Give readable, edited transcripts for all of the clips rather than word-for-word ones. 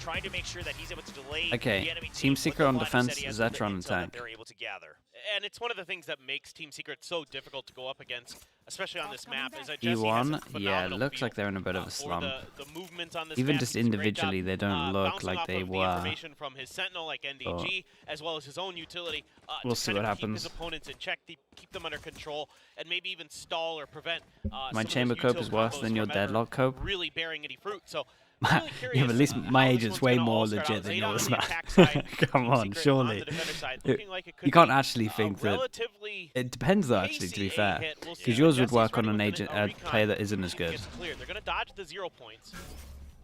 trying to make sure that he's able to delay Okay, the enemy Team with Secret the on line of defense, sight he has with the ZETA on intel that attack. they're able to gather. And it's one of the things that makes Team Secret so difficult to go up against, especially on this map, is that Jesse has a E1, yeah, phenomenal looks feel, like they're in a bit of a slump. the movements on this Even map. just He does a great individually, job, they don't look bouncing like off they of the were. information from his Sentinel like NDG, as well as his own utility, We'll to see kind what of keep happens. his opponents in check, keep them under control, and maybe even stall or prevent My some chamber of those cope is util worse combos than your from ever deadlock cope. really bearing any fruit. So Yeah, really but curious, at least my how this agent's one's way gonna more all start legit out. than ZETA on yours, the man. attack side, Come Team on, Secret surely. on the defender side, looking like it could You can't be actually a think that. relatively It depends, though, actually, to be pacey fair. hit. We'll see. Because yours would Jesse's work on running an with agent, a a recon. player that isn't as See if he good. gets cleared. They're going to dodge the 0 points.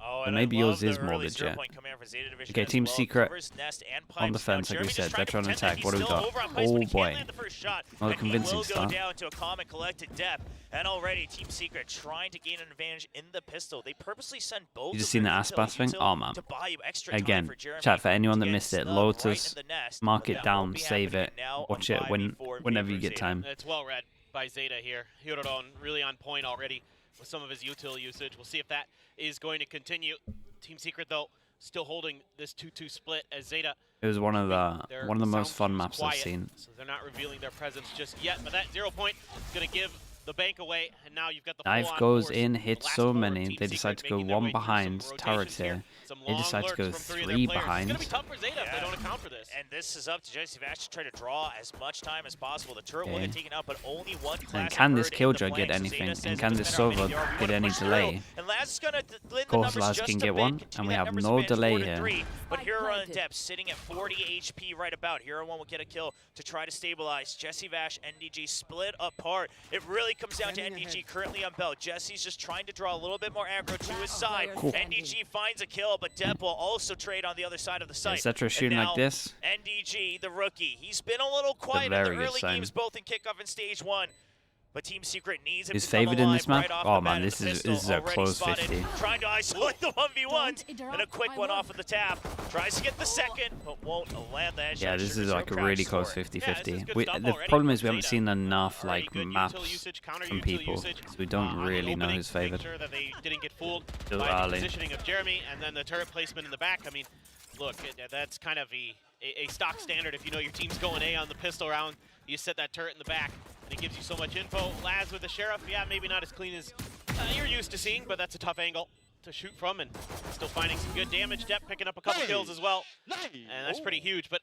Oh, But and maybe I yours love is the more early zero legit. point coming out for Zeta Division Okay, as Team well. Secret Covers Nest and on Pipes. defense, Now, like we Jeremy said. just trying to ZETA on pretend that attack. he's What do we still got? over on Pipes, but Oh he can't boy. land the first shot, Not a and convincing he will start. go down to a calm and collected depth. And already Team Secret trying to gain an advantage in the pistol. They purposely send both. You just of seen the their Icebox intel thing? util Oh, man. to buy you extra time Again, for Jeremy chat, for anyone to that get missed it, snubbed Lotus, right in the nest, mark but it that down, won't be save happening it, now watch on it 5v4 in whenever favor you of get Zeta. time. It's well read by ZETA here. Hirodon really on point already with some of his util usage. We'll see if that is going to continue. Team Secret, though, still holding this 2-2 split as ZETA. It was one of Their the most sound fun keeps maps I've quiet, seen. So they're not revealing their presence just yet. But that 0 point is going to give the bank away, and now you've got the Knife full-on goes force. in, The hits last so four of many. Team They decide Secret to go making their one way through behind some turrets rotations here. Some They long decide to lurks go from three of their 3 players. behind. It's going to be tough for ZETA if they don't account for this. And this is up to Jesse Vash to try to draw as much time as possible. The turret will Okay. get taken out, but only one And classic can this bird in Killjoy the get flank. So anything? Zeta And says can it this doesn't matter how Sova many they are, we get wanna any push through. delay? And Laz is going to Of course, Laz can get one, and we have no delay here. But Hero on depth, sitting at 40 HP right about. Hero 1 will get a kill to try to stabilize. Jesse Vash, NDG split apart. It really comes down to NDG currently on belt. Jesse's just trying to draw a little bit more aggro to his side. Cool. NDG finds a kill, but Depp will also trade on the other side of the site. ZETA shooting like this. NDG, the rookie, he's been a little quiet in the very good early sign. games, both in kickoff and stage 1. But Team Secret needs him Is to come favored in this alive map? right off Oh the man, bat, this and the is pistol a already close spotted, 50. Trying to isolate the 1v1, and a interrupt quick my one work. off of the tap. Tries to get the second, but won't land that. Yeah, this is like a really close 50-50. The already problem is we from haven't ZETA. seen enough Already like good util maps usage, counter from util people, usage, so we don't on the really know opening, who's making favored. sure that they didn't get fooled Still by the early. positioning of Jeremy, and then the turret placement in the back. I mean, look, that's kind of a stock standard. If you know your team's going A on the pistol round, you set that turret in the back, and it gives you so much info. Laz with the Sheriff, yeah, maybe not as clean as you're used to seeing, but that's a tough angle to shoot from, and still finding some good damage. Depp picking up a couple kills as well, and that's pretty huge. But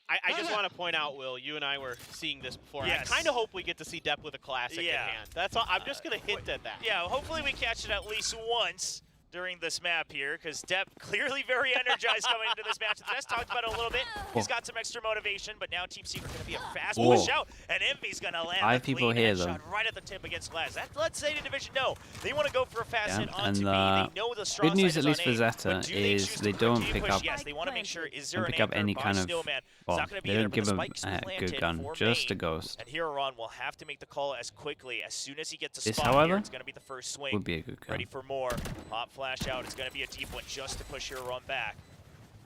I just want to point out, Will, you and I were seeing this before. Yes. I kind of hope we get to see Depp with a classic in hand. That's all. I'm just going to hint at that. Yeah, hopefully we catch it at least once during this map here, because Depp clearly very energized coming into this match. Jess talked about it a little bit. He's got some extra motivation, but now Team Secret going to be a fast Whoa. push out, and Envy's going to land 5 a people clean here, headshot though. right at the tip against Laz. That lets Zeta Division know they want to go for a fast Yeah, hit onto and, B. They know the strong good news side at is least on for A, ZETA but do they is choose they to don't continue pick push? up- Yes, they want to make sure is there Don't an pick up anchor any by kind of. Snowman. It's Well, not going to be they there, don't but give the him spike's a good planted gun, for just a main. ghost. And Hiroron will have to make the call as quickly as soon as he gets a This, spot here. however, It's going to be the first swing. Would be a good gun. Ready for more. Pop flash out. It's going to be a deep one just to push Hiroron back.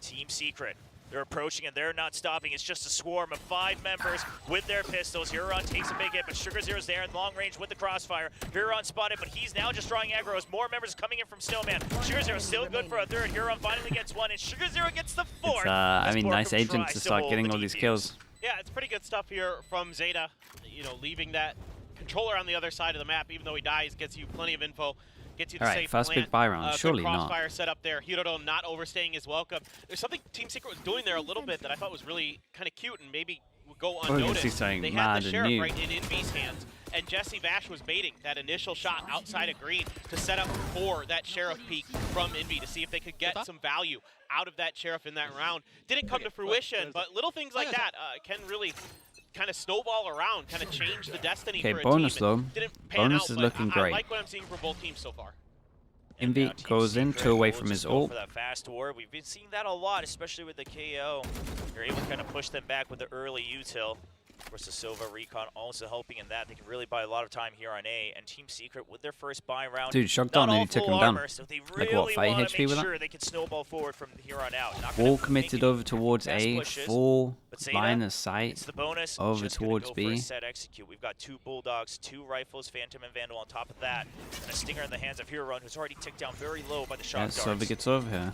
Team Secret. They're approaching and they're not stopping. It's just a swarm of 5 members with their pistols. Huron takes a big hit, but Sugar Zero's there in long range with the crossfire. Huron spotted, but he's now just drawing aggro as more members coming in from Snowman. Sugar Zero still good for a third. Huron finally gets one, and Sugar Zero gets the fourth. It's, I as mean, nice Borkum agent tries to start hold getting the all these defuse. kills. Yeah, it's pretty good stuff here from ZETA. You know, leaving that controller on the other side of the map, even though he dies, gets you plenty of info. Gets you the Alright, safe first plant. big buy round. Good Surely not. crossfire set up there. Hirodo not overstaying his welcome. There's something Team Secret was doing there a little bit that I thought was really kind of cute and maybe would go you unnoticed. see something They mad had and the Sheriff new. right in Envy's hands, and Jesse Vash was baiting that initial shot outside of green to set up for that Sheriff peek from Envy to see if they could get some value out of that Sheriff in that round. Didn't come to fruition, but little things like that can really kind of snowball around, kind of change the destiny Okay, for a bonus team. though. It didn't pan Bonus out, is but looking I great. like what I'm seeing from both teams so far. Envy Now Team goes in, Secret 2 away will from just his go ult. for that fast war. We've been seeing that a lot, especially with the KO. You're able to kind of push them back with the early util. Of course, the Sova Recon also helping in that. They can really buy a lot of time here on A. And Team Secret with their first buy round. Dude, Shockdown not nearly all took full him down. armor, so they Like, really what, 5 want HP to make with that? sure they can snowball forward from here on out. Not gonna Wall make committed any over towards fast A, pushes, full but Zeta, line of sight. It's the bonus. over just gonna towards go B. For a set execute. We've got 2 Bulldogs, 2 Rifles, Phantom and Vandal on top of that. And a Stinger in the hands of Hiroron, who's already ticked down very low by the Yeah, shot Sova darts. gets over here.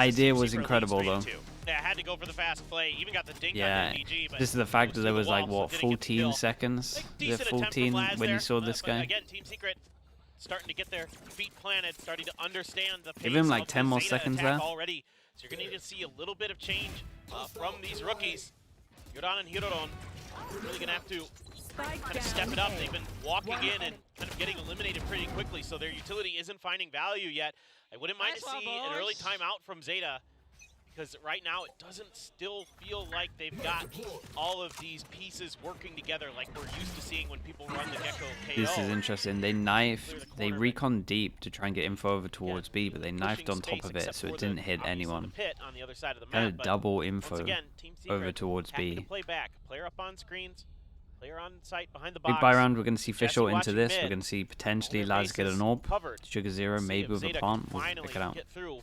idea as Team was Secret incredible, leads though. 3-2. Yeah, had to go for the fast play. Even got the dink Yeah, on the DG, but this is the fact that there was like, wall, what, so didn't get the 14 kill. seconds? Like, The decent attempt from 14 Laz when there, you saw this but guy? Again, Team Secret starting to get their feet planted, starting to understand the pace Give him like of 10 the more ZETA seconds attack there. already. So you're going to need to see a little bit of change from these rookies. Yoran and Hiroron really going to have to kind of step it up. They've been walking in and kind of getting eliminated pretty quickly, so their utility isn't finding value yet. I wouldn't mind to see an early timeout from ZETA, because right now it doesn't still feel like they've got all of these pieces working together like we're used to seeing when people run the Gecko KO. This is interesting. They recon deep to try and get info over towards B, but they knifed on top of it, so it didn't hit anyone. On the other side of the Kind map, of double info again, over towards B. play back. Player up on screens, player on site behind the Big box. buy round, we're going to see Fischl into watching this. mid. We're going to see potentially All their Laz get an bases orb. covered. Sugar Zero, See maybe if with a ZETA plant. can We'll finally pick it out. get through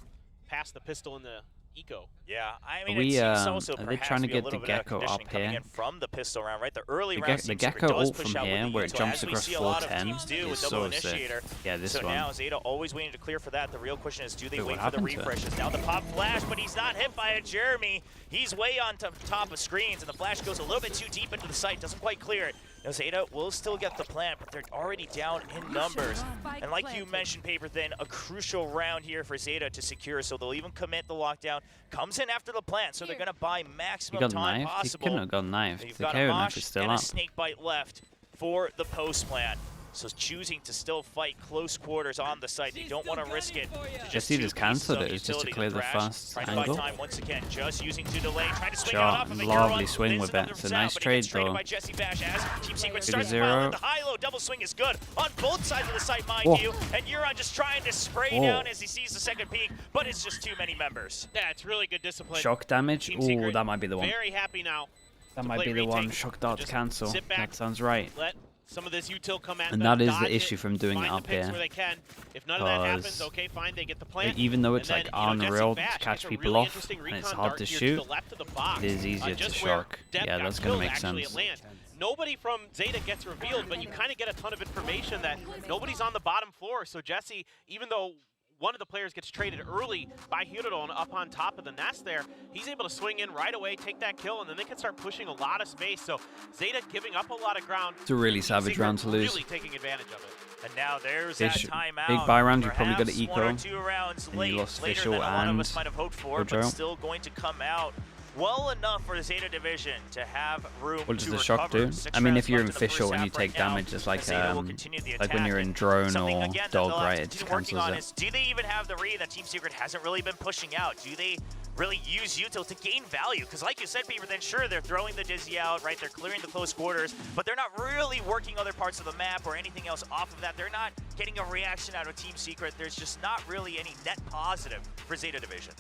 past the pistol in the eco. Yeah, I mean, We, it seems also are they perhaps trying to be a get little the bit of Gecko conditioning up coming here? in from the pistol round, right? The early The rounds, the Team Secret Gecko does ult push from out with here, the where it util, jumps as we across see a lot of 410, teams do is with so double sick. initiator. Yeah, this so one. now ZETA always waiting to clear for that. The real question is, do they Wait, wait what for the happened to it? refreshes? Now the pop flash, but he's not hit by a Jeremy. He's way on top of screens, and the flash goes a little bit too deep into the site, doesn't quite clear it. Now ZETA will still get the plant, but they're already down in numbers. And like you mentioned, Paper Thin, a crucial round here for ZETA to secure, so they'll even commit the lockdown. Comes in after the plant, so they're going to buy maximum time He possible. couldn't have gone knifed. You've The got KO a knife mosh is still and up. a snake bite left for the post plant. So choosing to still fight close quarters on the site. They don't want to risk it. Just see this cancelled it. It was just to clear the fast Trying to buy angle. time once again, just using to delay. Trying to swing Shot, it off of it. lovely Huron swing wins with another it. It's a sound, nice but trade gets traded though. by Jesse Bash as Team Secret Sugar starts Zero. piling. The high-low double swing is good on both sides of the site, mind Whoa. you. And Huron just trying to spray Whoa. down as he sees the second peak, but it's just too many members. Yeah, it's really good discipline. Shock damage. Team Ooh, Secret that might be the one. Very happy now. That to might play be the one. retake. Shock dart to Just cancel. sit back, That sounds right. Let some of this util come at And them, that is dodge the issue it, from doing it find up the picks here. where they can. If none of that happens, Because okay, fine, they get the plant. even though it's And like then, Jesse unreal to Bash catch gets a people really off, interesting and it's recon hard dart to here shoot, the left of the box, it is easier to just where shock. Deb Yeah, got that's going to killed make actually sense. at land. Nobody from ZETA gets revealed, but you kind of get a ton of information that nobody's on the bottom floor. So Jesse, even though one of the players gets traded early by Hiroron up on top of the nest there, he's able to swing in right away, take that kill, and then they can start pushing a lot of space. So ZETA giving up a lot of ground. It's a really savage Secret round to lose. Really taking advantage of it. And now there's Fish- that timeout. big buy round, you probably got Perhaps an one or eco, two rounds and you late, lost later Fischl than a lot of and us might have hoped for, but Ojo. still going to come out well enough for the ZETA division to have room What does to the shock recover. do? 6 I mean, rounds if you're in left in the first Fischl and you half take right now, damage, it's like ZETA will continue the like when attack. you're in drone Something or again that dog, they'll have right? to It just continue working cancels on it. is, do they even have the read that Team Secret hasn't really been pushing out? Do they really use util to gain value? Because like you said, Peter, then sure, they're throwing the Dizzy out, right? They're clearing the close quarters, but they're not really working other parts of the map or anything else off of that. They're not getting a reaction out of Team Secret. There's just not really any net positive for ZETA division.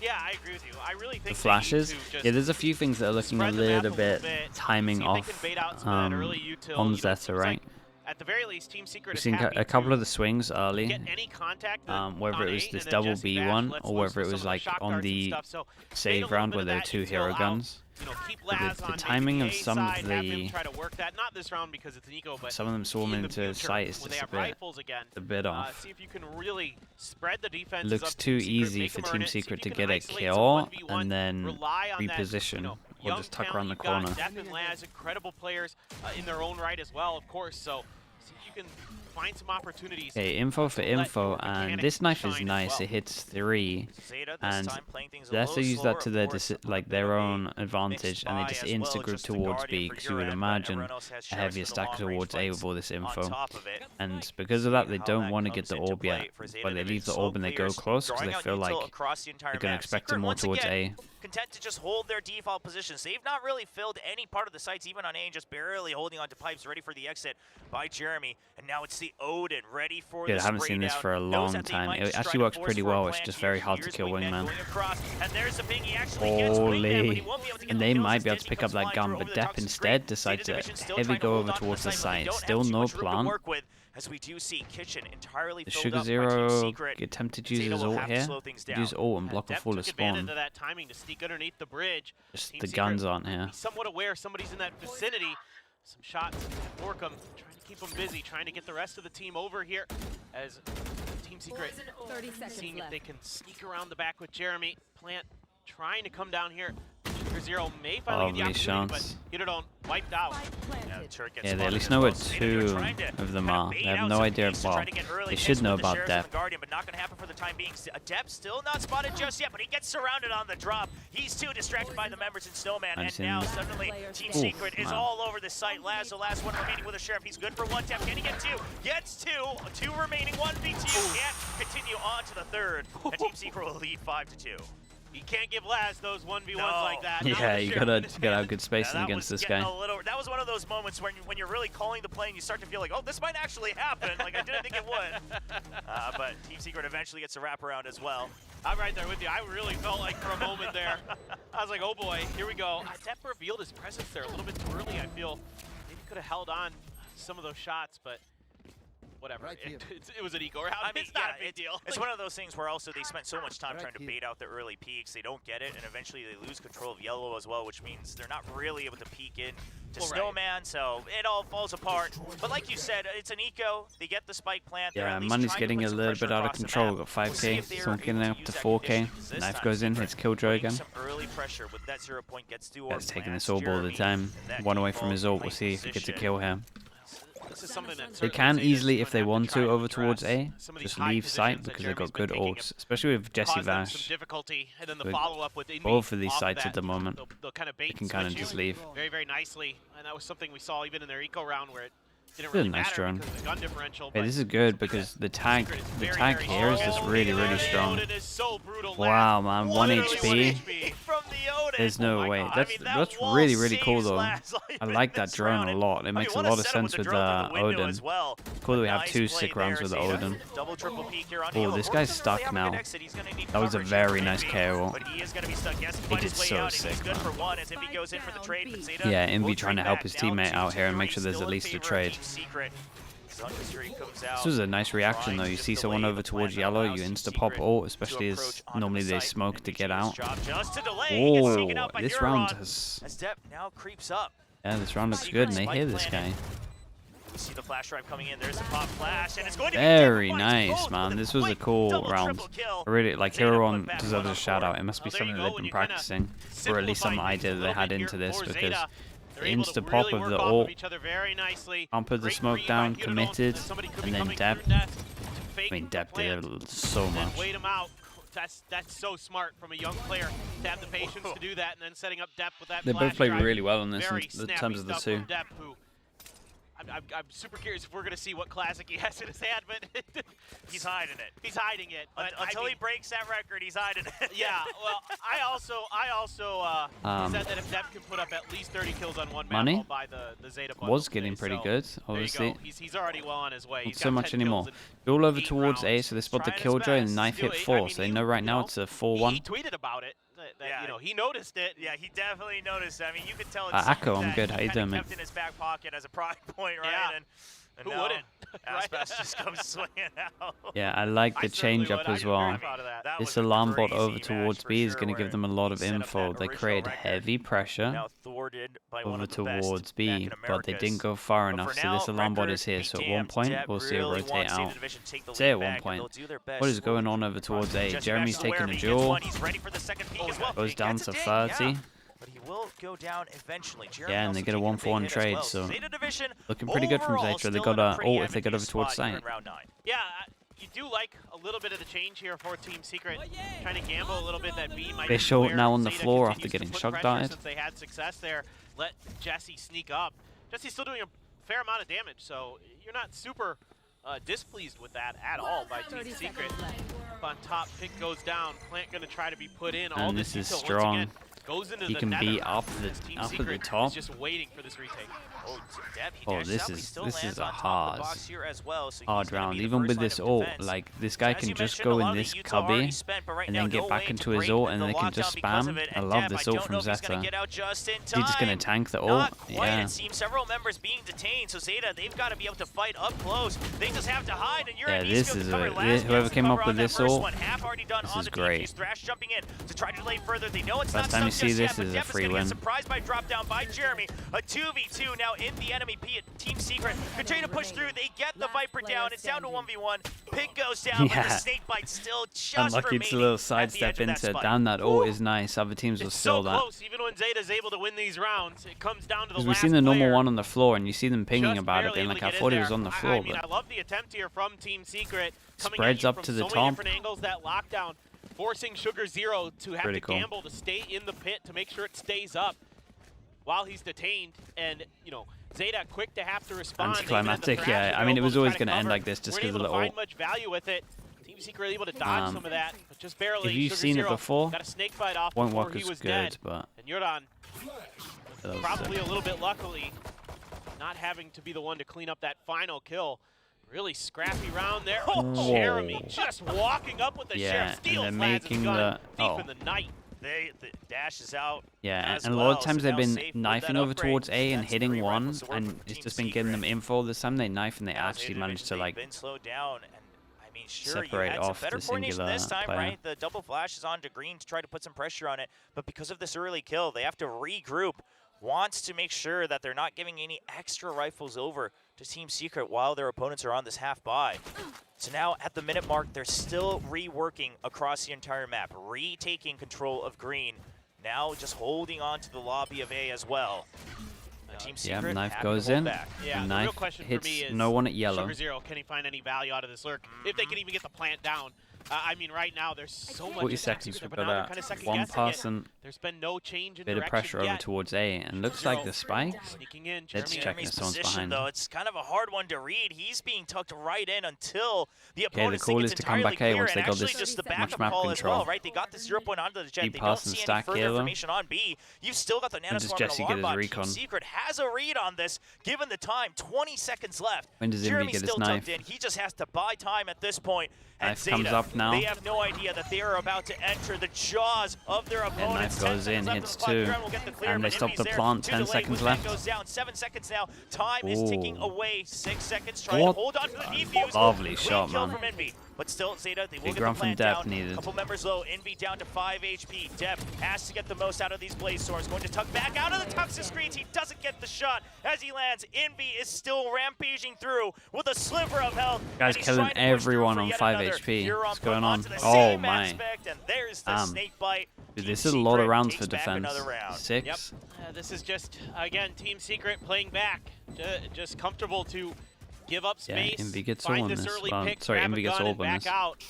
Yeah, I agree with you. I really think The flashes, yeah, there's a few things that are looking a spread the map little bit timing see if they off can bait out some of that early util. on You know, ZETA, it's right? like, at the very least, Team Secret We've is seen happy a couple to of the swings early, get any contact whether on it was A, this and then double Jesse B Bash one lets or loose whether it with was some of like shock on darts and the stuff. So bait a save little round bit where of there were that two util hero out. guns. You know, keep But Laz the on timing maybe of A some of side, have him the- try to work that. Not this round because it's an eco, but Some of them swarming in the into future, sight is when they just have a rifles again, bit off. see if you can really spread the defense. Looks too easy for Team Secret to get a kill one, and then rely on that, reposition you know, or young just tuck talent around the you've got. corner. Def and Laz, incredible players in their own right as well, of course. So see if you can find some opportunities. Okay, info for let info, your and mechanics this knife is shine as nice. well. It hits 3, ZETA this and time playing things a they also little use slower, that to of their course, like a bit their of a own advantage, mixed and they buy just as well, insta-group just the towards Guardian B, for because you would your end, but imagine everyone else has a Sheriffs heavier with the stack long-range towards A plates with all this on info. top of it. And because of that, they How don't that want to get comes the into orb play yet, for ZETA but they leave the division. orb and they go Players close because drawing they out feel util like across the entire they're going to map. expect Secret, them more once towards again, A. content to just hold their default positions. They've not really filled any part of the sites, even on A, and just barely holding onto pipes, ready for the exit by Jeremy. And now it's the Odin, ready for Dude, the I haven't spray seen this down. for a Knows long that they time. might It just try actually to works force pretty for a well. It's plant just here. very hard to Here's kill Wingman. going across, and there's the ping. He actually gets Wingman, but Holy. he won't be able to get And the they kills might as be able to Disney pick up comes that flying gun, through but over the Depp top of the instead screen. decides ZETA to division still heavy trying to go hold over on to towards the site, but they site. don't have Still too no much room to plant. work with, as we do see Kitchen entirely The filled Sugar up by Team Zero Secret. attempted to use ZETA his will ult have to here. slow things Use down. ult and block a Def full took advantage spawn. of that timing to sneak underneath the bridge. Just Team the Secret guns aren't here. be somewhat aware somebody's in that vicinity. Some shots at Borkham, trying to keep them busy, trying to get the rest of the team over here as Team Secret 30 seconds seeing if left. they can sneak around the back with Jeremy. Plant trying to come down here. Zero may finally get the opportunity, but Hirodon wiped out. Yeah, they at least know where two of them are. They have no idea. Well, they should know about Depp. But not going to happen for the time being. Depp still not spotted just yet, but he gets surrounded on the drop. He's too distracted by the members in Snowman, and now suddenly Team Secret is all over the site. Laz, the last one remaining with a Sheriff. He's good for one tap. Can he get two? Gets two. Two remaining. 1v2. Can't continue on to the third, and Team Secret will lead 5-2. You can't give Laz those 1v1s like that. Yeah, you gotta have good spacing against this guy. That was one of those moments when you're really calling the play and you start to feel like, oh, this might actually happen. Like, I didn't think it would. But Team Secret eventually gets a wraparound as well. I'm right there with you. I really felt like for a moment there, I was like, oh boy, here we go. Depp revealed his presence there a little bit too early. I feel maybe could have held on some of those shots, but whatever. Right, it was an eco round. I mean, it's not a big deal. It's one of those things where also they spent so much time trying to bait out the early peaks. They don't get it, and eventually they lose control of yellow as well, which means they're not really able to peek in to Snowman, so it all falls apart. But like you said, it's an eco. They get the spike plant. Yeah, money's getting a little bit out of control. We've got 5k, someone getting up to 4k. Knife goes in, hits Killjoy again. Some early pressure with that 0 point gets to That's taking this orb all the time. One away from his ult. We'll see if he gets a kill here. They can easily, if they want to, over towards A, just leave sight because they've got good ults, especially with Jesse Vash. Both of these sites at the moment, they can kind of just leave. Very, very nicely, and that was something we saw even in their eco round where it didn't really matter because of the gun differential. Hey, this is good because the tag here is just really, really strong. Wow, man, 1 HP. There's no way. That's really, really cool though. I like that drone a lot. It makes a lot of sense with Odin. Cool that we have 2 sick rounds with the Odin. Oh, this guy's stuck now. That was a very nice KO. He did so sick, man. Yeah, Envy trying to help his teammate out here and make sure there's at least a trade. This was a nice reaction though. You see someone over towards yellow, you insta-pop ult, especially as normally they smoke to get out. Oh, this round has... Yeah, this round looks good and they hear this guy. See the flash drive coming in. There's a pop flash, and it's going to be very nice, man. This was a cool round. I really like Hirodon deserves a shout out. It must be something they've been practicing, or at least some idea that they had into this, because the insta pop of the ult, can't put the smoke down, committed, and then Depp. I mean, Depp did so much. That's so smart from a young player to have the patience to do that, and then setting up Depp with that. They both played really well in this in terms of the two. I'm super curious if we're gonna see what classic he has in his hand, but he's hiding it. He's hiding it. But until he breaks that record, he's hiding it. Yeah. Well, I also said that if Depp can put up at least 30 kills on one map, I'll buy the Zeta bundle. Was getting pretty good, obviously. He's already well on his way. Not so much anymore. They're all over towards A, so they spot the Killjoy and the knife hit 4, so they know right now it's a 4-1. He tweeted about it. You know, he noticed it. Yeah, he definitely noticed it. I mean, you could tell it's Akko, I'm good. How you doing, man? Kept in his back pocket as a pride point, right? Yeah. And who wouldn't? Icebox just comes swinging out. Yeah, I like the change up as well. This alarm bot over towards B is going to give them a lot of info. They created heavy pressure over towards B, but they didn't go far enough, so this alarm bot is here. So at one point, we'll see it rotate out. Say at one point, what is going on over towards A? Jeremy's taking a duel, goes down to 30. But he will go down eventually. Yeah, and they get a 1-for-1 trade, so looking pretty good from ZETA. They got a ult if they get over towards site. Yeah, you do like a little bit of the change here for Team Secret, trying to gamble a little bit that B might. Fish ult now on the floor after getting shock darted. Since they had success there, let Jesse sneak up. Jesse's still doing a fair amount of damage, so you're not super displeased with that at all by Team Secret. Up on top, pick goes down. Plant gonna try to be put in. And this is strong. He can be up the top. Just waiting for this retake. Oh, this is a hard round. Even with this ult, like this guy can just go in this cubby and then get back into his ult, and they can just spam. I love this ult from ZETA. Is he just gonna tank the ult? Yeah. It seems several members being detained, so ZETA, they've got to be able to fight up close. They just have to hide, and yeah, this is whoever came up with this ult. This is great. Thrash jumping in to try to delay further. They know it's Last time see just this yet, as but a Def is free gonna win. get surprised by drop down by Jeremy. A 2v2 now in the enemy Team Secret. They're trying to push through. They get the Viper down. It's down to 1v1. Pig goes down, but the snake bite still just Unlucky remaining to a little at the sidestep edge of that into it. spike. Damn, that ult is nice. Other teams will It's steal so that. close, even when Zeta's able to win these rounds. It comes down to the Because last we've seen the normal player one on the floor, and you see them pinging just about it, barely being able like, to I get in thought he there. was on the I floor, mean, but I love the attempt here from Team Secret. Coming Spreads at you up from to the so many top. different angles, that lockdown, forcing Sugar Zero to have Pretty to cool. gamble to stay in the pit to make sure it stays up while he's detained. And, you know, Zeta quick to have to respond. Anticlimactic, yeah. I mean, it was always going to end like this just because of the Weren't able to ult. find much value with it. Team Secret able to dodge some of that, but just barely. If you've Sugar seen it Zero before, got a snake bite off won't before work he as was good, dead. but And Yordan, that was probably a little bit luckily, not having to be the one to clean up that final kill. Really scrappy round there. Oh, Jeremy just walking up with the sheriff, steals and they're Laz's making gun, the deep in the night. The dash is out. yeah, as and a well, lot of times so they've now been safe with knifing that over upgrade. towards A and That's hitting 3 one, rifles to work and for it's Team just been giving them Secret. info. This time they knife and they Now actually Zeta managed to they've like been slowed down, and I mean, sure, you separate had some off better the coordination this singular time, player. right? The double flash is on to Green to try to put some pressure on it, but because of this early kill, they have to regroup. Wants to make sure that they're not giving any extra rifles over to Team Secret while their opponents are on this half buy. So now at the minute mark, they're still reworking across the entire map, retaking control of Green. Now just holding on to the lobby of A as well. Team Secret Yeah, knife happy to goes hold in. back. Yeah, The the real knife question for hits me is no one at yellow. Sugar Zero, can he find any value out of this lurk? If they can even get the plant down. I mean, right now there's so much 40 attack seconds there, for but now they're that. kind of second One guessing pass it. and There's been no change in bit of direction pressure over yet. towards A, and looks like the spike. Sneaking in, Let's Jeremy. check if someone's position, behind. though, it's kind of a hard one to read. He's being tucked right in until the Okay, the opponent call think is it's to come entirely back A clear, once and they got actually this just the much backup map call as well, control. right? They got the 0 point onto the jet. Deep They pass don't and see any stack further here, though. information on B. You've still got the does nanoswarm Jesse and get alarm his bot. Team recon? Secret has a read on this, given the time. 20 seconds left. When does Envy Jeremy's get his still knife? tucked in. He just has to buy time at this point. And Knife comes Zeta, up now. they have no idea that they are about to enter the jaws of their opponents. knife goes 10 in, seconds left hits in the clock. 2. Durant will get the clear, And they but stop Envy's the there. plant, Too 10 delayed. seconds Wingman left. goes down. 7 seconds now. Time is ticking Ooh. away. 6 seconds. Trying to What? hold on to the defuse. Lovely Clean shot, kill man. from Envy. But still, Zeta, they will Big get run the from plant Dep down. needed. Couple members low. Envy down to 5 HP. Dep has to get the most out of these Blaze Storms. Going to tuck back out of the Tuxus screens. He doesn't get the shot as he lands. Envy is still rampaging through with a sliver of health. Guy's and he's killing trying to push through everyone for on yet 5 another. HP. Huron What's put going on? onto the Oh, same my. aspect, and there's the snake bite. Dude, Team this is a lot of Secret rounds takes for back defense. another round. 6. Yep. This is just, again, Team Secret playing back. Just comfortable to give up Yeah, space, Envy gets find all in this this. early Well, pick, sorry, grab Envy a gets gun all and in back this. out.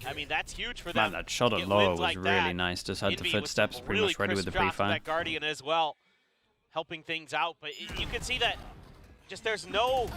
I mean, that's huge for them. Man, that shot to at get low wins was like really that. nice. Just had the Envy with footsteps, some pretty really much ready with the crisp drops pre-fire. that Guardian as well, helping things out. But you can see that just there's no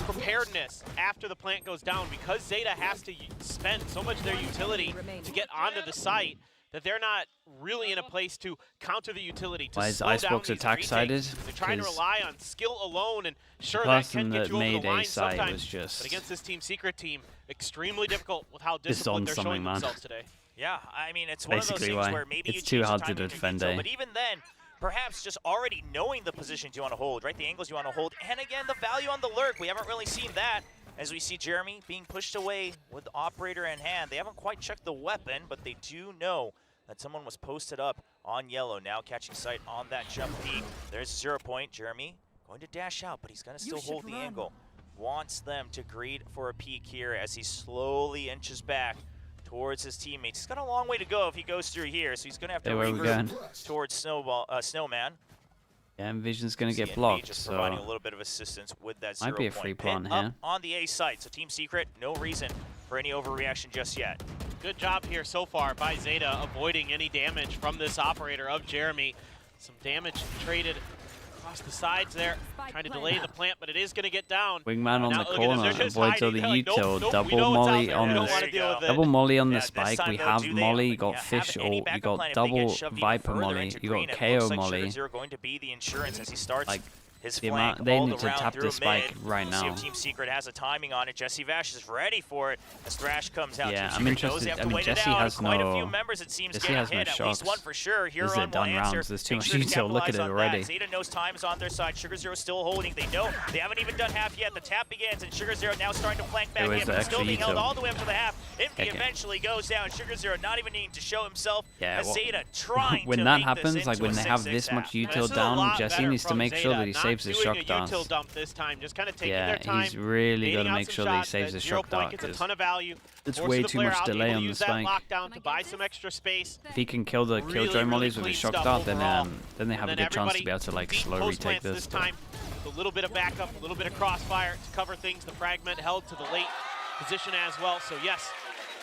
preparedness after the plant goes down because Zeta has to spend so much of their utility to get onto the site that they're not really in a place to counter the utility. To Why is slow down Icebox these attack retakes. sided? They're trying to 'Cause rely on skill alone, and sure, the that person can get that you over made the A line side sometimes. was just But against this Team Secret team, extremely difficult with how on disciplined they're something, showing man. themselves today. Yeah, I mean, it's one of those Basically things why. where maybe It's you too change hard the to timing defend intel, A. but even then, perhaps just already knowing the positions you want to hold, right? The angles you want to hold, and again, the value on the lurk. We haven't really seen that as we see Jeremy being pushed away with the operator in hand. They haven't quite checked the weapon, but they do know that someone was posted up on yellow, now catching sight on that jump peak. There's 0 point. Jeremy going to dash out, but he's going to still hold the angle. Wants them to greed for a peek here as he slowly inches back towards his teammates. He's got a long way to go if he goes through here, so he's going to have to Hey, where are we going? regroup towards Snowman. Yeah, Envision's going to See get NB blocked, just so providing a little bit of assistance with that 0 might be a point. free Pit plant up here. on the A site, so Team Secret, no reason for any overreaction just yet. Good job here so far by Zeta, avoiding any damage from this operator of Jeremy. Some damage traded across the sides there, trying to delay the plant, but it is going to get down. Wingman on Now the look at them, corner they're just avoids all hiding. the They're like, nope, util. nope, we Double know what's out molly there. on We don't the want to deal with it. double molly on Yeah, the this spike. time, We though, have do they molly. You got have fish any ult. You backup got plan if they get double shoved even viper further molly. into You green? got It KO looks like molly. Sugar Zero going to be the insurance as he starts Like his they flank need all to around tap through the spike mid. right See now. if Team Secret has a timing on it. Jesse Vash is ready for it as Thrash comes out. Yeah, Team I'm Secret knows interested. they have I to mean, wait Jesse it out. has Quite a no. few members, it seems, Jesse getting has no hit. At least one shocks. for sure. This Huron is will a done answer. rounds. There's too Make much sure to detail. Look at capitalize it on already. that. ZETA knows time is on their side. Sugar Zero still holding. They know they haven't even done half yet. The tap begins, and Sugar Zero now starting to flank back in, but still being held all the way up to the half. Envy eventually goes down. Sugar Zero not even needing to show himself. Yeah, well, ZETA trying when to that make happens, this like when they have this much util down, Jesse needs to make sure that he saves his shock darts. Util dump this time, just kind of taking Yeah, their time, he's really got to out make some sure that he shots, saves his shock dart. It's a ton of value. It's Forces way the too player much out, delay able to on the use that spike. lockdown to buy some extra space. If he can kill the killjoy mollies with his shock dart, then they have a good chance to be able to like slow retake this. Time, with a little bit of backup, a little bit of crossfire to cover things. The fragment held to the late position as well. So yes,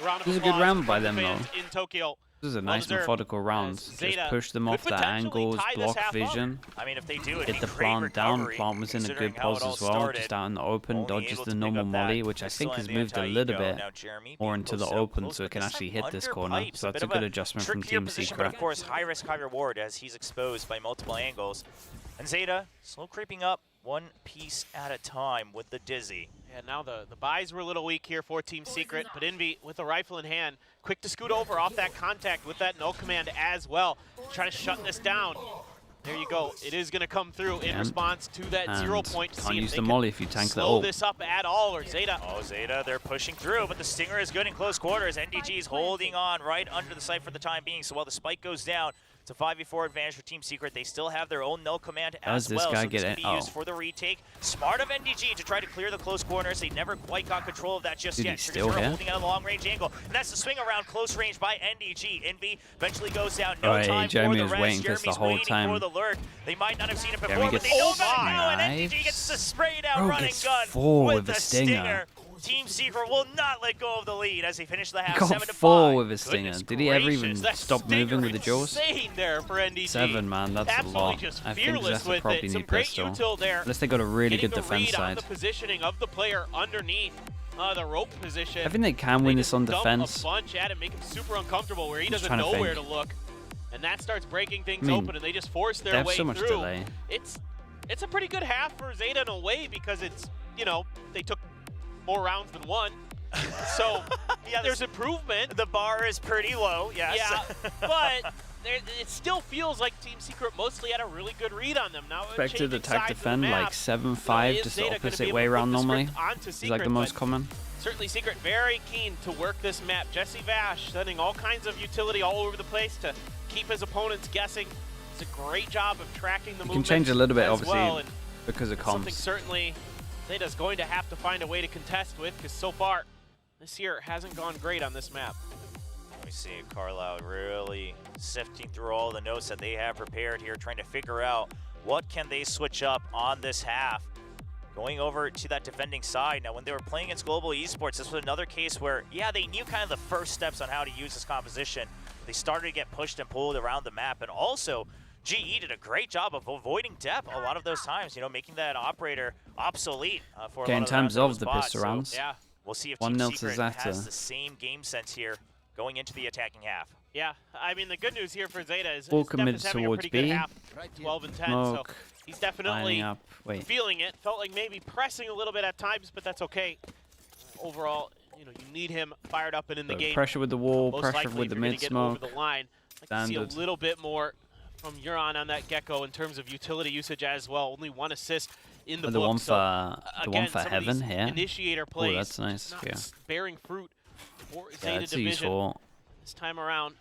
round of this is a good round by them though. In Tokyo. This is a nice methodical round. Just push them off the angles, block vision. I mean, if they do it, get the plant down. Plant was in a good pose as well, just out in the open, dodges the normal molly, which I think has moved a little bit more into the open, so it can actually hit this corner. So that's a good adjustment from Team Secret. But of course, high risk, high reward as he's exposed by multiple angles. And ZETA slow creeping up, one piece at a time with the Dizzy. Yeah, now the buys were a little weak here for Team Secret, but Envy with a rifle in hand, quick to scoot over off that contact with that null command as well. Try to shut this down. There you go. It is going to come through in response to that 0 point. Can't use the molly if you tank the slow ult. this up at all, or ZETA. Oh, ZETA, they're pushing through, but the Stinger is good in close quarters. NDG's holding on right under the site for the time being, so while the spike goes down, it's a 5v4 advantage for Team Secret. They still have their own null command as well, so this can be used for the retake. Smart of NDG to try to clear the close corners. They never quite got control of that just yet. Still holding at a long-range angle, and that's the swing around close range by NDG. Envy eventually goes down. No time Jeremy for the was res. waiting Jeremy's the whole time. for the lurk. They might not have seen it before, Jeremy but they know about it now, and NDG gets the sprayed out running gun with the Stinger. Team Secret will not let go of the lead as they finish the half 7-5. With a Stinger. Did he ever even stop moving with the jaws? There for NDG. 7, man, that's a lot. I think Zeta probably need pistol. Unless they got a really good defense side. The positioning of the player underneath the rope position. I think they can win this on defense. A bunch at him, make him super uncomfortable where he doesn't know where to look. And that starts breaking things open, and they just force their way through. Delay. It's a pretty good half for Zeta in a way, because it's, they took more rounds than one. So yeah, there's improvement. The bar is pretty low, yes. Yeah, but it still feels like Team Secret mostly had a really good read on them. Now expected attack defend like 7-5, just the opposite way around normally. It's like the most common. Certainly Secret very keen to work this map. Jesse Vash sending all kinds of utility all over the place to keep his opponents guessing. It's a great job of tracking the movement. You can change a little bit, obviously, well, because of comms. Something certainly Zeta's going to have to find a way to contest with, because so far this year hasn't gone great on this map. We see Carlisle really sifting through all the notes that they have prepared here, trying to figure out what can they switch up on this half. Going over to that defending side. Now, when they were playing against Global Esports, this was another case where, yeah, they knew kind of the first steps on how to use this composition. They started to get pushed and pulled around the map, and also GE did a great job of avoiding depth a lot of those times, making that operator obsolete for a lot of times of the spots. pistol rounds. So, yeah, we'll see if Team Secret has the same game sense here going into the attacking half. Yeah, I mean, the good news here for Zeta is Full Steph commit is having a towards pretty good B. half, 12 and 10, Smoke, so he's definitely feeling it. Felt like maybe pressing a little bit at times, but that's okay. Overall, you need him fired up and in the game. Pressure with the wall, Most pressure with the mid smoke. Over the line. I'd like to see a little bit more from Huron on that Gecko in terms of utility usage as well. Only one assist in the book. The one for Heaven here. Initiator plays. Oh, that's nice. Not Yeah. bearing fruit for Yeah, Zeta it's Division useful. this time around.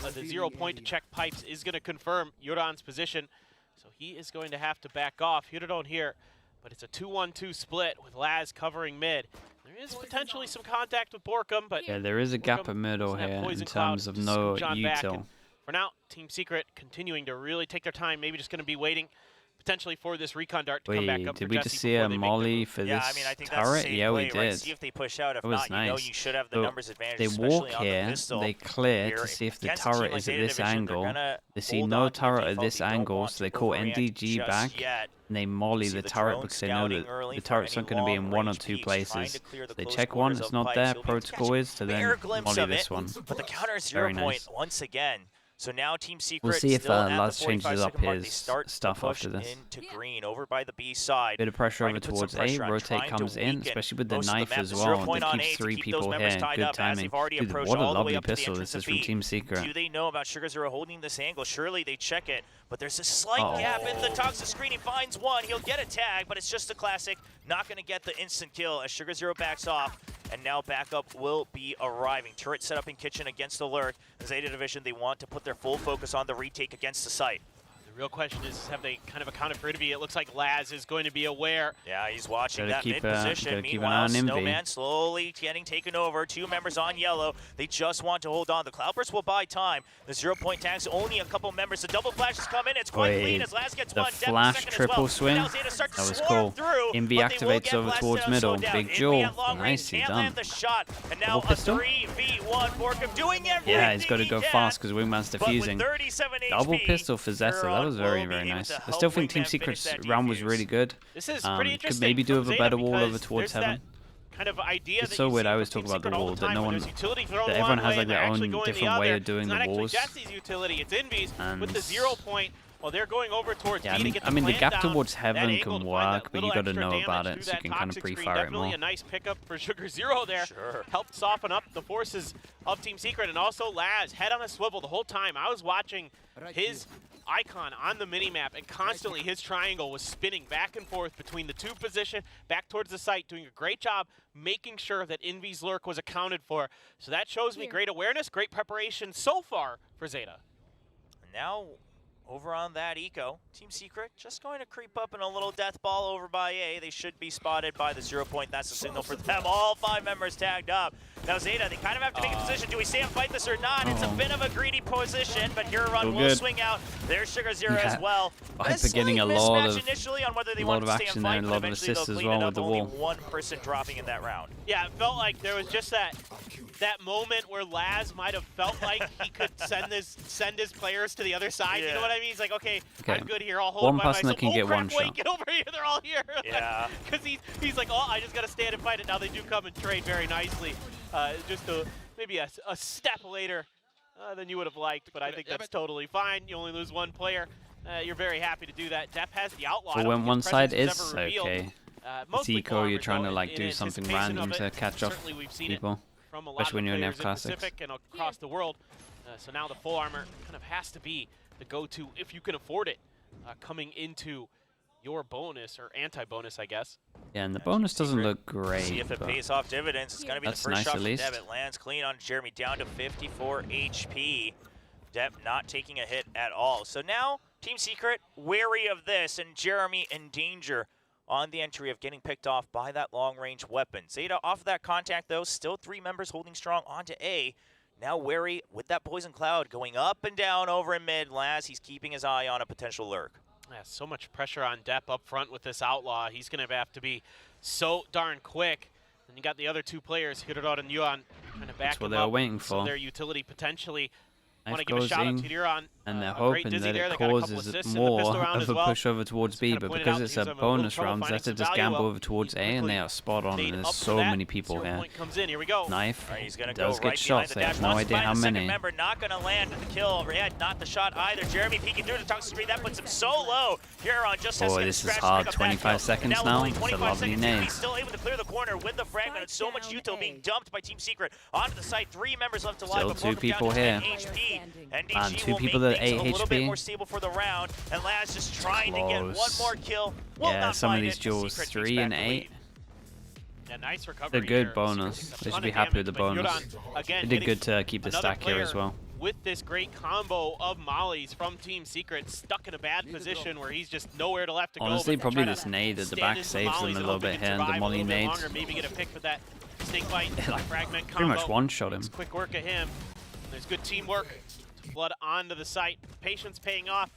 The 0 point to check pipes is going to confirm Huron's position, so he is going to have to back off. Huron here, but it's a 2-1-2 split with Laz covering mid. There is potentially some contact with Borkum, but yeah, there is a gap in middle here in terms of no util. For now, Team Secret continuing to really take their time, maybe just going to be waiting potentially for this recon dart to come back up. Did we just see a molly for this turret? Yeah, we did. Right? See if they push out. If not, nice. You should have the numbers advantage. They walk here, they clear to see if the turret is at this angle. They see no turret at this angle, so they call NDG back, and they molly the turret because they know that the turret's not going to be in one or two places. So they check one, it's not there, protocol is to then molly this one. But the counter 0 point once again. So now Team Secret We'll see if still at Laz the changes up 45-second mark. They his start stuff to push after this. into green over by the B side. Bit of pressure Trying over to put some towards A. pressure on, Rotate trying to comes in, weaken especially with the most of the knife map. as The well. 0 That point on A keeps to 3 keep those people members here. tied Good up as timing. they've already Dude, approached what a all the way lovely up to the pistol entrance this is of from B. Team Secret. Do they know about Sugar Zero holding this angle? Surely they check it, but there's a slight gap in the toxic screen. He finds one. He'll get a tag, but it's just a classic. Not going to get the instant kill as Sugar Zero backs off. And now backup will be arriving. Turret set up in kitchen against the lurk. The ZETA division, they want to put their full focus on the retake against the site. The real question is, have they kind of accounted for Envy? It looks like Laz is going to be aware. Yeah, he's watching Gotta that keep, mid position. gotta keep an Meanwhile, eye on Envy. Snowman slowly getting taken over. 2 members on yellow. They just want to hold on. The Cloudburst will buy time. The 0 point tags only a couple members. The double flashes come in. It's quite clean as Laz gets the one. flash triple swing. That was cool. Envy activates over towards middle. Big jewel. Nicely done. The shot. And now Double pistol? a 3v1 Borkum doing everything. Yeah, he's got to go fast because Wingman's defusing. 37 Double HP, pistol for ZETA. That was very, very nice. I still think Team Secret's round was really good. This is pretty interesting. Could maybe do with a ZETA better wall over because towards there's heaven. that kind of idea It's that so you weird. see I always from talk Team about the Secret all wall, the that time no when one, there's utility thrown that one everyone has way like and their they're actually own going the different way other. of doing It's the not walls. actually Jesse's utility, it's Envy's And with the 0 point. While they're going over towards yeah, B to get I mean the plant gap down, towards that heaven angle can to find work, that but you little got to extra know damage about through it so you that can kind of toxic screen. pre-fire it Definitely more. a nice pickup for Sugar Zero there. Sure. Helped soften up the forces of Team Secret, and also Laz, head on a swivel the whole time. I was watching his icon on the minimap, and constantly his triangle was spinning back and forth between the 2 position, back towards the site, doing a great job making sure that Envy's lurk was accounted for. So that shows me great awareness, great preparation so far for ZETA. Now, over on that eco, Team Secret just going to creep up in a little death ball over by A. They should be spotted by the 0 point. That's the signal for them. All 5 members tagged up. Now ZETA, they kind of have to make a decision. Do we stay and fight this or not? It's a bit of a greedy position, but Huron will swing out. There's Sugar Zero as well. Viper getting a lot of initially on whether they want to stay and action there, fight, and a but lot of eventually assists they'll as clean well it with up. the Only wall. 1 person dropping in that round. Yeah, it felt like there was just that moment where Laz might have felt like he could send his players to the other side. Yeah. You know what I mean? He's like, okay, I'm good here. I'll hold One by person myself. that can get crap, one wait, shot. Get over here. They're all here. Yeah. Because he's like, oh, I just got to stand and fight it. Now they do come and trade very nicely. Just maybe a step later than you would have liked, but I think that's totally fine. You only lose 1 player. You're very happy to do that. Depp has the outlaw. So when one side is okay, it's eco, you're trying to like do in something anticipation random of to it. catch off Certainly we've seen people. From a lot Especially when of you're in players F Classics. Pacific and across the world. So now the full armor kind of has to be the go-to if you can afford it coming into your bonus or anti-bonus, I guess. Yeah, and the bonus doesn't look great. See if it pays off dividends. It's going to be the first nice shot at from least. Depp. It lands clean on Jeremy, down to 54 HP. Depp not taking a hit at all. So now Team Secret wary of this, and Jeremy in danger on the entry of getting picked off by that long-range weapon. ZETA off of that contact, though. Still 3 members holding strong onto A. Now wary with that poison cloud going up and down over in mid. Laz, he's keeping his eye on a potential lurk. Yeah, so much pressure on Depp up front with this outlaw. He's going to have to be so darn quick. And you got the other 2 players, Hirod and Yuan, trying to back That's what him they were up. waiting So for. their utility potentially. Want to Knife give a goes shout out in, to Yuan. and they're A hoping great dizzy that there. it They got a couple causes assists in the more pistol round of as a well. push over towards B, kinda but pointed because out it's that a he's having a little bonus trouble round, finding ZETA some just value. gamble Well, over towards A, and they are spot on, Stayed and up there's for so that. many people 0 here. point comes in. Here we go. Knife He's going to does go get right shots, behind the they dash. have no Wants to idea find how the second many. member, not going to land the kill. Yeah, not the shot either. Jeremy peeking through the toxic screen. That puts him so low. Huron just has to get a This is scratch to hard. pick up that 25 kill. seconds And now. with only It's a 25 lovely seconds, nade. he's still able to clear the corner with the fragment. It's so much util being dumped by Team Secret onto the site. 3 members left alive. Still but 2 Borkum people down to here. 10 HP. And NDG 2 will people make at things 8 a little bit HP. more stable for the round. And Laz just trying to get one Close. more kill. Will Yeah, not some of find these it. duels, Secret 3 takes and back the 8. lead. Yeah, nice recovery. A good here. bonus. Secret takes a They ton should be of happy with the damage, but bonus. Yuran, again, They did hitting good to keep the another stack here as player well. with this great combo of mollies from Team Secret, stuck in a bad position where he's just nowhere to left to Honestly, go. probably this nade at the back saves them a little bit here, and the molly nades. Longer, maybe get a pick with that snake bite, fragment Pretty combo. much one-shot him. It's quick work of him. There's good teamwork to flood onto the site. Patience paying off.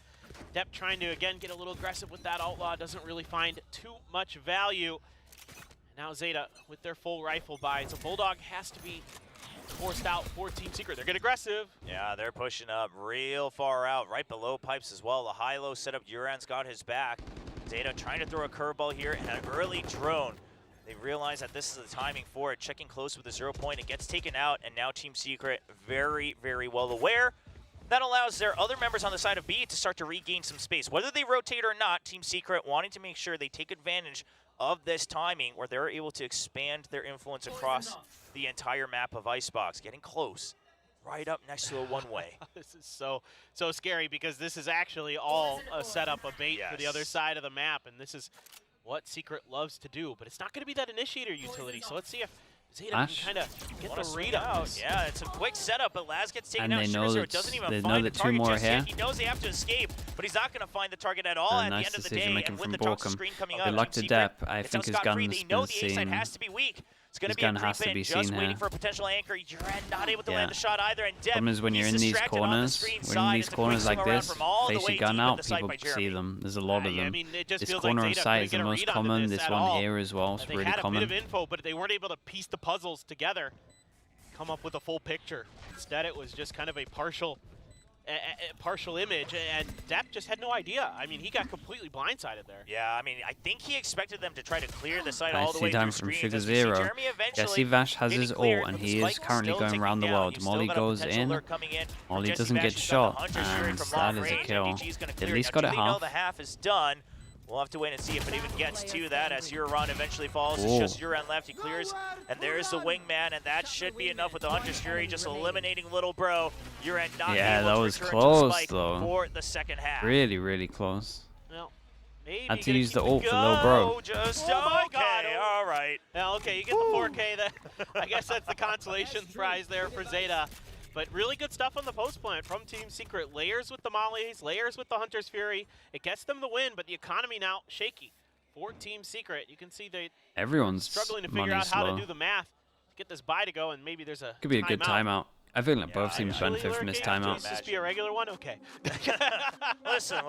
Depp trying to, again, get a little aggressive with that outlaw. Doesn't really find too much value. Now ZETA with their full rifle buy. So Bulldog has to be forced out for Team Secret. They're getting aggressive. Yeah, they're pushing up real far out, right below pipes as well. The high-low setup, Uran's got his back. ZETA trying to throw a curveball here and an early drone. They realize that this is the timing for it. Checking close with the 0 point. It gets taken out, and now Team Secret very, very well aware. that allows their other members on the side of B to start to regain some space. Whether they rotate or not, Team Secret wanting to make sure they take advantage of this timing where they're able to expand their influence across the entire map of Icebox. Getting close, right up next to a one-way. This is so scary because this is actually all a setup, a bait for the other side of the map, and this is what Secret loves to do. But it's not going to be that initiator utility, so let's see if ZETA can kind of get the read out. Yeah, it's a quick setup, but Laz gets taken out. And they know that doesn't even they find know the that 2 target more just here. yet. He knows they have to escape, but he's not going to find the target at all at Nice the end of the decision day. making And from with the toxic Borkum. screen coming Good up, luck to Team Depp. Secret, I it's think his scot-free. gun's They know been the A side seen. has to be weak. It's going to His be a gun has to creep be in, seen just waiting here. for a potential anchor. You're not able to land the shot either. And Depp, Problem is when you're in these corners, like this, face your gun out, people see them. There's a lot of them. I mean, it just This feels corner like of ZETA sight couldn't is the get a most read onto common. this This at one all. here as well is They really had a common. bit of info, but they weren't able to piece the puzzles together, come up with a full picture. Instead, it was just kind of a partial image, and Depp just had no idea. I mean, he got completely blindsided there. Yeah, I mean, I think he expected them to try to clear the site I all the see way time through from screens. Sugar As we see Zero. Jeremy eventually Jesse Vash has getting his cleared, ult, and but the he is spike currently still going ticking around the down. world. You've still Molly got a goes potential in. lurk coming in. Molly Jesse doesn't Vash get has got the shot, Hunter Fury and from that long is a range. kill. MDG's gonna At clear least it. got Now, it do they know half. the half is done? We'll have to wait and see if it even gets to that as Euron eventually falls. Ooh. It's just Euron left. He clears, and there's the wingman, and that should be enough with the Hunter's Fury just eliminating Little Bro. Euron not Yeah, able that to was return to the close, spike though. for the second half. Really, really close. Well, maybe Had to gonna use the keep it ult for Lil Bro. go. Just Oh my okay, God. all right. Yeah, okay, you get the 4K. That I guess that's the consolation prize there for ZETA. But really good stuff on the post plant from Team Secret. Layers with the mollies, layers with the Hunter's Fury. It gets them the win, but the economy now shaky for Team Secret. You can see they Everyone's struggling to figure money out how slow. to do the math to get this buy to go, and maybe there's a Could be a good timeout. I feel like both teams Actually, benefit from this lurking? timeout. Should this be a regular one? Okay. Listen.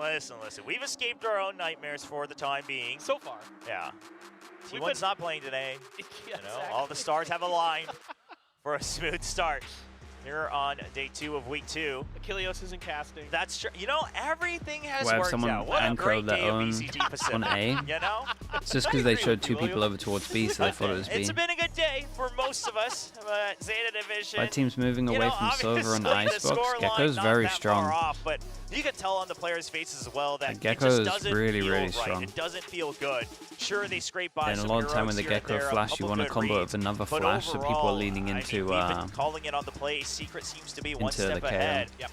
We've escaped our own nightmares for the time being. So far. Yeah. We've T1's been- not playing today. Yeah, You know, exactly. all the stars have aligned for a smooth start here on day 2 of week 2. Achilleos isn't casting. That's true. You know, everything has We have worked someone out. What a ankle great their day of own BCG Pacific. on A. You know? It's just because they showed 2 people over towards B, so they thought it was B. It's been a good day for most of us. ZETA Division. By teams moving You away know, from Silver and obviously, the Icebox, scoreline Gecko's not very that strong. far off, but you can tell on the players' faces as well that Gecko it just is doesn't really, feel really right. strong. It doesn't feel good. Sure, they scrape by And a some lot of time heroes with the here and Gecko there, a flash, you couple want to good combo reads, with another but flash, so people are overall, leaning I mean, into we've been calling it on the play. Secret seems to be one into step the KO. ahead. Yep.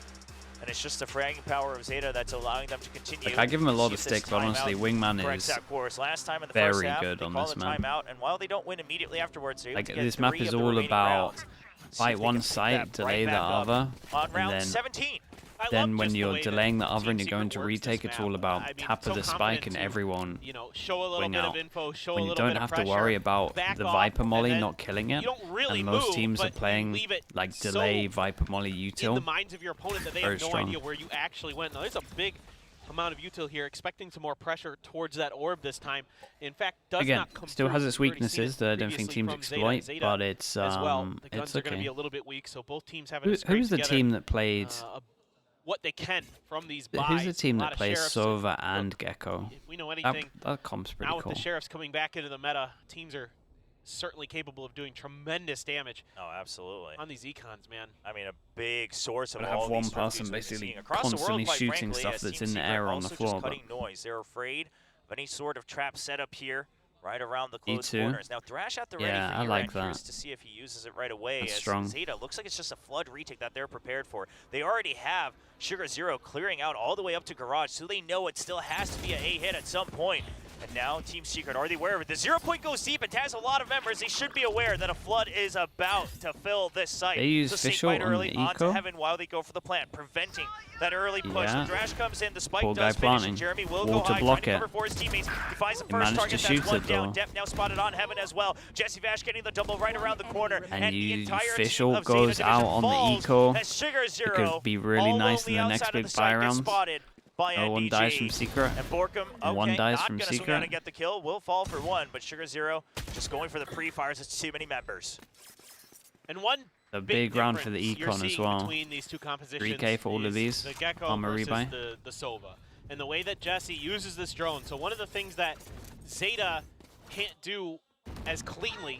And it's just the fragging power of ZETA that's allowing them to continue. Like, I give him a lot of See if this stick, but honestly, timeout Wingman corrects is that course. Last time in the very first half, good they on call this the map. timeout, and while they don't win immediately afterwards, they're able Like, to get this map 3 is of the all remaining about rounds. See if fight they one can pick side, that delay right the back up other, on and round then 17. I then love when just the you're way delaying that the other Team and you're going Secret to works this retake, it's all map. about I mean, tap so of the spike confident and to, everyone you know, show a little wing bit out. of info, show When a you little don't bit of have to pressure, worry about back the off, Viper and Molly then not killing it, you don't really and most move, teams but are playing you leave it like so delay Viper Molly in util. the minds of your opponent that they Very have no strong. idea where you actually went. Now, there's a big amount of util here, expecting some more pressure towards that orb this time. In fact, does Again, not come still through. has its We've already seen weaknesses it that I don't think previously teams from exploit, ZETA but it's as well. The guns it's are going to okay. be a little bit weak, so both teams having to Who's the together, team that played? what they can from these buys. Who's the team A lot that of plays sheriffs. Sova And and Gecko? if we know anything, That comp's pretty now with cool. the sheriffs coming back into the meta, teams are certainly capable of doing tremendous damage Oh, absolutely. on these econs, man. I mean, a big source of But all have one these trophies person we've been basically seeing across the world, constantly quite shooting frankly, stuff as that's Team in the Secret air on the also floor, just but- cutting noise. They're afraid of any sort of trap setup here, right around the closed E2. corners. Now, Thrash at the ready Yeah, for I Euron. like Curious that. to see if he uses it right away. That's as strong. ZETA looks like it's just a flood retake that they're prepared for. They already have Sugar Zero clearing out all the way up to Garage, so they know it still has to be a A hit at some point. And now Team Secret, are they aware of it? The 0 point goes deep. It has a lot of members. They should be aware that a flood is about to fill this site. They use so Fish Snake Ult Bite on early the onto eco? Heaven while they go for the plant, preventing that early push. Yeah. The Thrash comes in. The spike Poor guy does finish. planting. And Jeremy will Wall go to high, block trying to it. cover for his teammates. He finds the He first managed target. to That's shoot one it, down. though. Dep now spotted on Heaven as well. Jesse Vash getting the double right around the corner. And the you entire Fish team Ult of goes ZETA out Division on the falls eco. as Sugar Zero, It could be really all nice in lonely the next outside of big the buy site, gets rounds. spotted by No one NDG. dies from Secret. And Borkum, okay, One dies not from gonna swing Secret. out and get the kill. Will fall for one, but Sugar Zero just going for the pre-fires. It's too many members. And one A big round for the difference you're econ as seeing well. between these two compositions 3K for all of is these. the Gecko Armor versus rebuy. the Sova. And the way that Jesse uses this drone. So one of the things that ZETA can't do as cleanly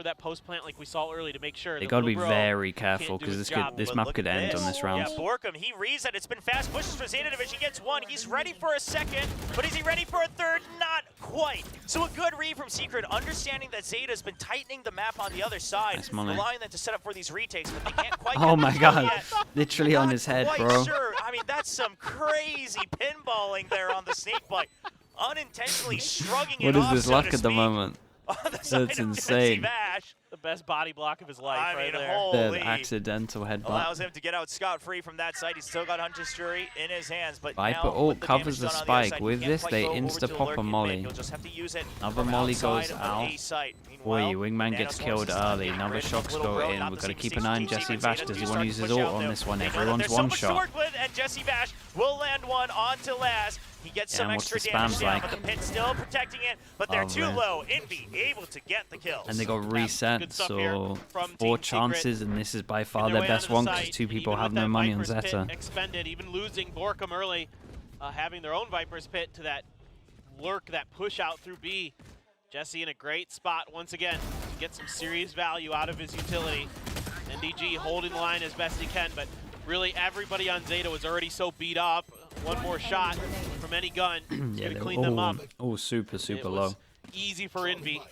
for that post plant like we saw early to make sure. They got to be very careful because this map could end on this round. Yeah, Borkum, he reads that it's been fast pushes for Zeta Division. He gets one. He's ready for a second, but is he ready for a third? Not quite. So a good read from Secret, understanding that Zeta's been tightening the map on the other side, allowing them to set up for these retakes, but they can't quite get oh my god, yet. literally on his head, bro. Sure. I mean, that's some crazy pinballing there on the snake bite. Unintentionally shrugging it off, What is this luck at the moment? on the side That's of insane. Jesse Bash. The best body block of his life right there. Holy. The accidental headbutt. Allows him to get out scot-free from that side. He's still got Hunter's Fury in his hands, but Viper now ult with the covers damage the done on other spike. side, With he can't this, quite they go over to insta the pop a lurking molly. mid. He'll just have to use it Another from molly outside goes of out. A site. Boy, Meanwhile, Wingman gets Nanoswarm's killed is not early. getting Another rid of shocks little go bro, in. not We've the got to same keep an stage eye on Team Jesse Secret. Bash. Zeta Does do he start want to use to his push ult out, on though. this one? They know that Everyone's there's so one much to shot. work with, and Jesse Bash will land one onto Laz. He gets some and what's extra the damage spams down, like? but the pit's still protecting it, but they're Oh, too man. low. Envy able to get the kills. And they got Good reset, stuff here so from 4 Team chances, Secret. and this is by far Making their way best onto the one because site, 2 and people even have with no that money on Viper's Pit Zeta. expended, even losing Borkum early, having their own Viper's Pit to that lurk, that push out through B. Jesse in a great spot once again to get some serious value out of his utility. NDG holding the line as best he can, but really everybody on Zeta was already so beat up. One more shot from any gun is Yeah, going to they're clean them up. all super It low. was easy for Envy.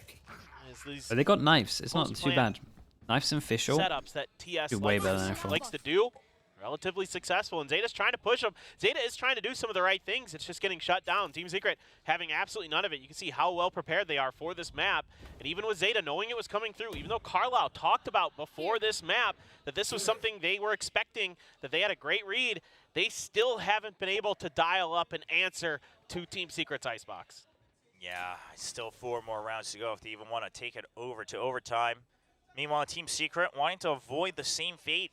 As these But they got knives. It's not too post-plan bad. Knives and fish ult. setups that TS Do way better than everyone. likes to do, relatively successful, and Zeta's trying to push them. Zeta is trying to do some of the right things. It's just getting shut down. Team Secret having absolutely none of it. You can see how well prepared they are for this map, and even with Zeta knowing it was coming through, even though Carlisle talked about before this map that this was something they were expecting, that they had a great read, they still haven't been able to dial up an answer to Team Secret's Icebox. Yeah, still 4 more rounds to go if they even want to take it over to overtime. Meanwhile, Team Secret wanting to avoid the same fate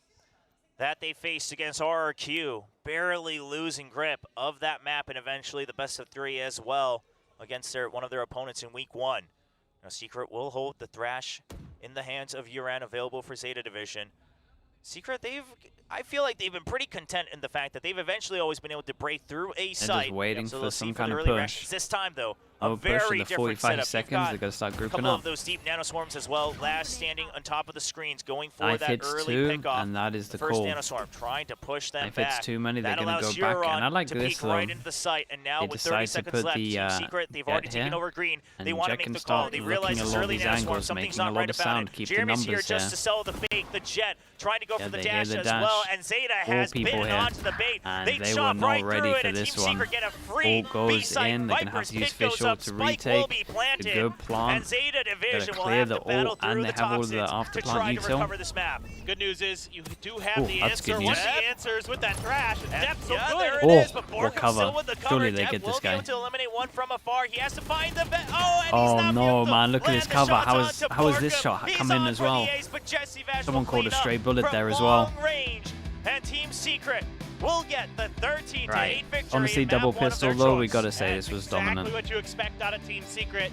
that they faced against RRQ, barely losing grip of that map, and eventually the best of 3 as well against one of their opponents in week 1. Now, Secret will hold the Thrash in the hands of Uran, available for Zeta Division. Secret, I feel like they've been pretty content in the fact that they've eventually always been able to break through a site. Just waiting So for they'll some see for kind the of early push. rushes. This time, though, Oh, a push in very the different 45 setup. seconds. You've got They got to start a grouping couple up. of those deep nanoswarms as well. Last standing on top of the screens, going for Knife that hits early 2, pickoff. and that is the First call. nanoswarm trying to push them If back. it's too many, they're That going to allows go back. Huron And I like to this, peek though. right into the site. And now They with 30 decide to seconds put left, the, Team Secret, they've get already taken here, over green. They and want to Jet make can the call. start They looking realize a this lot of early these nanoswarm, angles, something's making a not lot right of about sound, it. keep the Jeremy's here numbers just there. to sell the bait. The Jet trying to go Yeah, for the they hear dash the as well, dash. and Zeta 4 has people bitten here, onto the bait. and They they were chop not right ready through for it, and this Team one. Secret get a free Ult goes B-site. in, they're going to have Viper's to use Pit goes fish ult up, to Spike will retake. be A planted, good plant. and Zeta Division will clear have the to battle ult, through and the they have all the toxins after to plant try to util. recover this map. Good news is you do have Ooh, the that's answer. good One news. of the answers with that Thrash. And Depth so Yeah, good. there it Oh, is, but what Borkum's cover? still with the cover. Surely they Dep get this will be guy. able to eliminate one from afar. He has to find the vet. Oh, and he's Oh not no, able to man! Look at land this the cover. shots onto How is this Borkum. shot He's come in on as for well? the ace, but Jesse Vash Someone will called a clean stray up bullet from there as well. long range, and Team Secret will get the 13-8 Right. victory. Honestly, in double map one of pistol their though, we choice. got to say That's this was exactly dominant. what you expect out of Team Secret.